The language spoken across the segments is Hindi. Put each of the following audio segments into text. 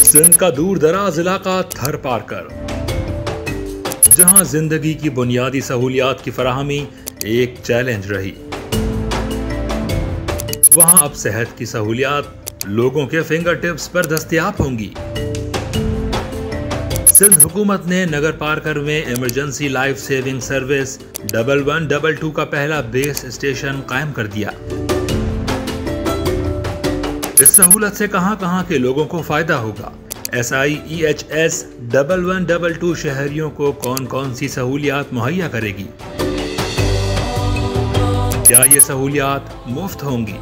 सिंध का दूर दराज इलाका थर पार कर, जहां जिंदगी की बुनियादी सहूलियात की फराहमी एक चैलेंज रही, वहां अब सेहत की सहूलियात लोगों के फिंगर टिप्स पर दस्तयाब होंगी। सिंध हुकूमत ने नगर पारकर में इमरजेंसी लाइफ सेविंग सर्विस 1122 का पहला बेस स्टेशन कायम कर दिया। इस सहूलत से कहां के लोगों को फायदा होगा? SIEHS 1122 शहरियों को कौन सी सहूलियात मुहैया करेगी? क्या ये सहूलियात मुफ्त होंगी?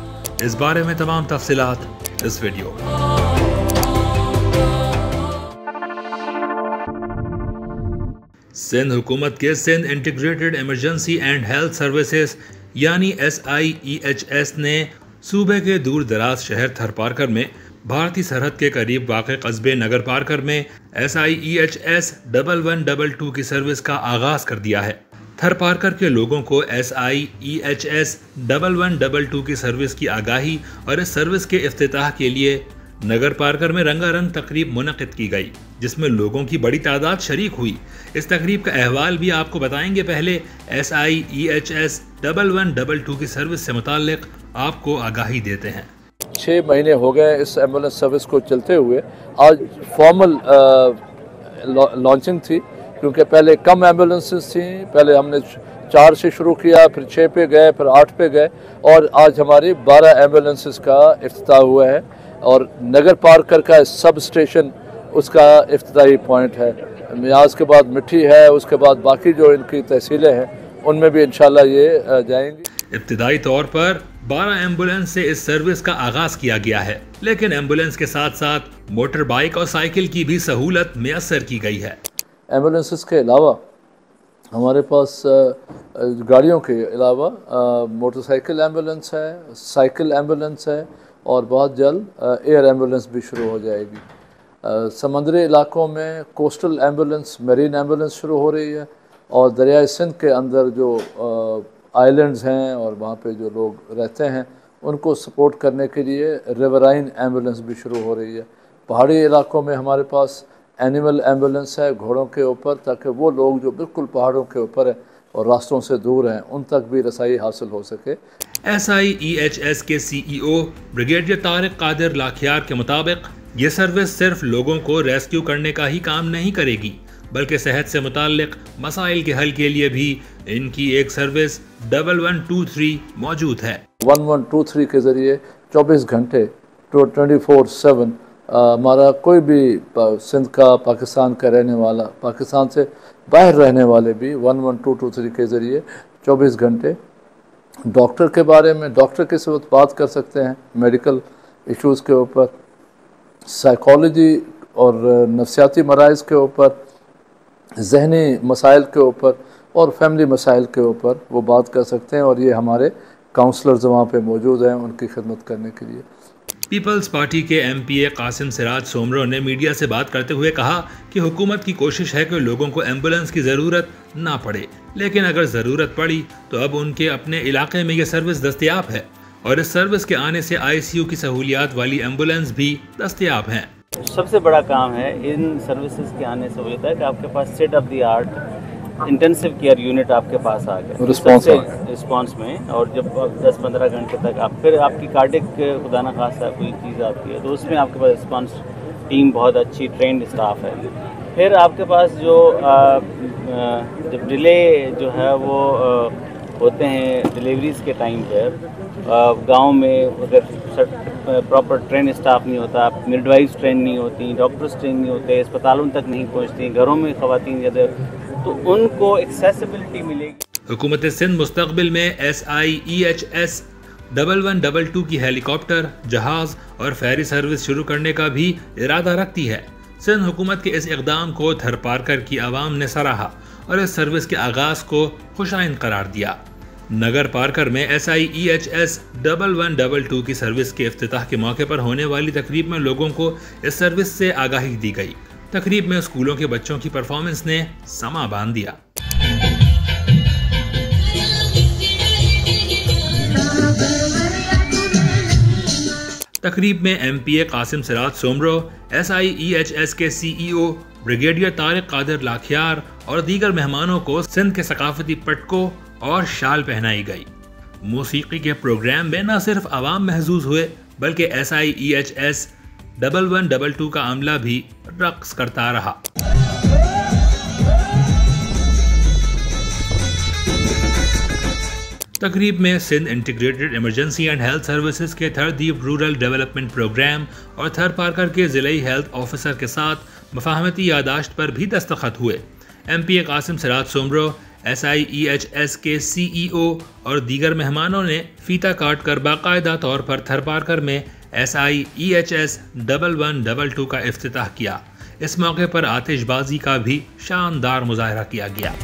इस बारे में तमाम तफसीलात इस वीडियो में। सिंध हुकूमत के Sindh integrated emergency and health services यानी SIEHS ने सूबे के दूर दराज शहर थर पारकर में भारतीय सरहद के करीब वाक़े कस्बे नगर पारकर में SIEHS 1122 की सर्विस का आगाज कर दिया है। थर पारकर के लोगों को SIEHS 1122 की सर्विस की आगाही और इस सर्विस के इफ्तिताह के लिए नगर पारकर में रंगारंग तकरीब मुनक़िद की गई, जिसमें लोगों की बड़ी तादाद शरीक हुई। इस तकरीब का अहवाल भी आपको बताएंगे। पहले SIEHS 1122 की सर्विस से मुताल्लिक आपको आगाही देते हैं। 6 महीने हो गए इस एम्बुलेंस सर्विस को चलते हुए। आज फॉर्मल लॉन्चिंग थी, क्योंकि पहले कम एम्बुलेंसेस थी। पहले हमने 4 से शुरू किया, फिर 6 पे गए, फिर 8 पे गए और आज हमारी 12 एम्बुलेंसेस का इफ्तिताह हुआ है। और नगर पारकर का सब स्टेशन उसका इफ्तिताही पॉइंट है। मियाज के बाद मिट्टी है, उसके बाद बाकी जो इनकी तहसीलें हैं उनमें भी इंशाल्लाह ये जाएंगी। इब्तिदाई तौर पर 12 एम्बुलेंस से इस सर्विस का आगाज किया गया है, लेकिन एम्बुलेंस के साथ साथ मोटर बाइक और साइकिल की भी सहूलत मैसर की गई है। एम्बुलेंसेस के अलावा हमारे पास गाड़ियों के अलावा मोटरसाइकिल एम्बुलेंस है, साइकिल एम्बुलेंस है और बहुत जल्द एयर एम्बुलेंस भी शुरू हो जाएगी। समंदरी इलाकों में कोस्टल एम्बुलेंस, मरीन एम्बुलेंस शुरू हो रही है और दरियाई सिंध के अंदर जो आइलैंड्स हैं और वहाँ पे जो लोग रहते हैं उनको सपोर्ट करने के लिए रिवराइन एम्बुलेंस भी शुरू हो रही है। पहाड़ी इलाकों में हमारे पास एनिमल एम्बुलेंस है घोड़ों के ऊपर, ताकि वो लोग जो बिल्कुल पहाड़ों के ऊपर है और रास्तों से दूर हैं उन तक भी रसाई हासिल हो सके। SIEHS के CEO ब्रिगेडियर तारिक कादिर लाखियार के मुताबिक ये सर्विस सिर्फ लोगों को रेस्क्यू करने का ही काम नहीं करेगी, बल्कि सेहत से मुताल्लिक मसाइल के हल के लिए भी इनकी एक सर्विस 1123 मौजूद है। 1123 के ज़रिए 24 घंटे 24/7 हमारा कोई भी सिंध का, पाकिस्तान का रहने वाला, पाकिस्तान से बाहर रहने वाले भी 11223 के ज़रिए 24 घंटे डॉक्टर के बारे में, डॉक्टर के साथ बात कर सकते हैं, मेडिकल इश्यूज़ के ऊपर, साइकोलॉजी और नफ्सियाती मराइज़ के ऊपर, जहनी मसाइल के ऊपर और फैमिली मसाइल के ऊपर वो बात कर सकते हैं। और ये हमारे काउंसलर्स वहाँ पे मौजूद हैं उनकी खिदमत करने के लिए। पीपल्स पार्टी के MPA कासिम सिराज सोमरो ने मीडिया से बात करते हुए कहा कि हुकूमत की कोशिश है कि लोगों को एम्बुलेंस की ज़रूरत ना पड़े, लेकिन अगर ज़रूरत पड़ी तो अब उनके अपने इलाके में ये सर्विस दस्तयाब है और इस सर्विस के आने से ICU की सहूलियात वाली एम्बुलेंस भी दस्तयाब हैं। सबसे बड़ा काम है इन सर्विसेज के आने से होता है कि आपके पास state of the art intensive care unit आपके पास आ गया रिस्पांस में। और जब 10-15 घंटे तक आप फिर आपकी कार्डिक खुदा न खासा कोई चीज़ आती है तो उसमें आपके पास रिस्पांस टीम बहुत अच्छी ट्रेंड स्टाफ है। फिर आपके पास जो जब डिले जो है वो होते हैं डिलीवरीज के टाइम पर, गांव में अगर प्रॉपर ट्रेन स्टाफ नहीं होता, मिडवाइफ ट्रेन नहीं होती, डॉक्टर्स ट्रेन नहीं होते, अस्पतालों तक नहीं पहुंचती, घरों में ख़वातीन ज़्यादा, तो उनको एक्सेसिबिलिटी मिलेगी। हुकूमत सिंध मुस्तक़बिल में SIEHS 1122 की हेलीकॉप्टर, जहाज़ और फेरी सर्विस शुरू करने का भी इरादा रखती है। सिंध हुकूमत के इस इक़दाम को थर पारकर की आवाम ने सराहा और इस सर्विस के आगाज़ को खुशाइन करार दिया। नगर पारकर में SIEHS 1122 की सर्विस के इफ्तिताह के मौके पर होने वाली तकरीब में लोगों को इस सर्विस से आगाही दी गई। तकरीब में स्कूलों के बच्चों की परफॉर्मेंस ने समा बांध दिया। तकरीब में MPA कासिम सिराज सोमरो, SIEHS के CEO ब्रिगेडियर तारिक कादिर लाखियार और दीगर मेहमानों को सिंध के सकाफती पटकों और शाल पहनाई गई। मौसीकी के प्रोग्राम में न सिर्फ आवाम महजूज हुए बल्कि SIEHS 1122 का अमला भी रक्स करता रहा। तकरीब में Sindh integrated emergency and health services के थरदीप रूरल डेवलपमेंट प्रोग्राम और थर पारकर के ज़िलाई हेल्थ ऑफिसर के साथ मफाहमती यादाश्त पर भी दस्तखत हुए। MPA कासिम सिराज सोमरो, SIEHS के CEO और दीगर मेहमानों ने फीता काट कर बाकायदा तौर पर थर पारकर में SIEHS 1122 का इफ्तिताह किया। इस मौके पर आतिशबाजी का भी शानदार मुजाहरा किया गया।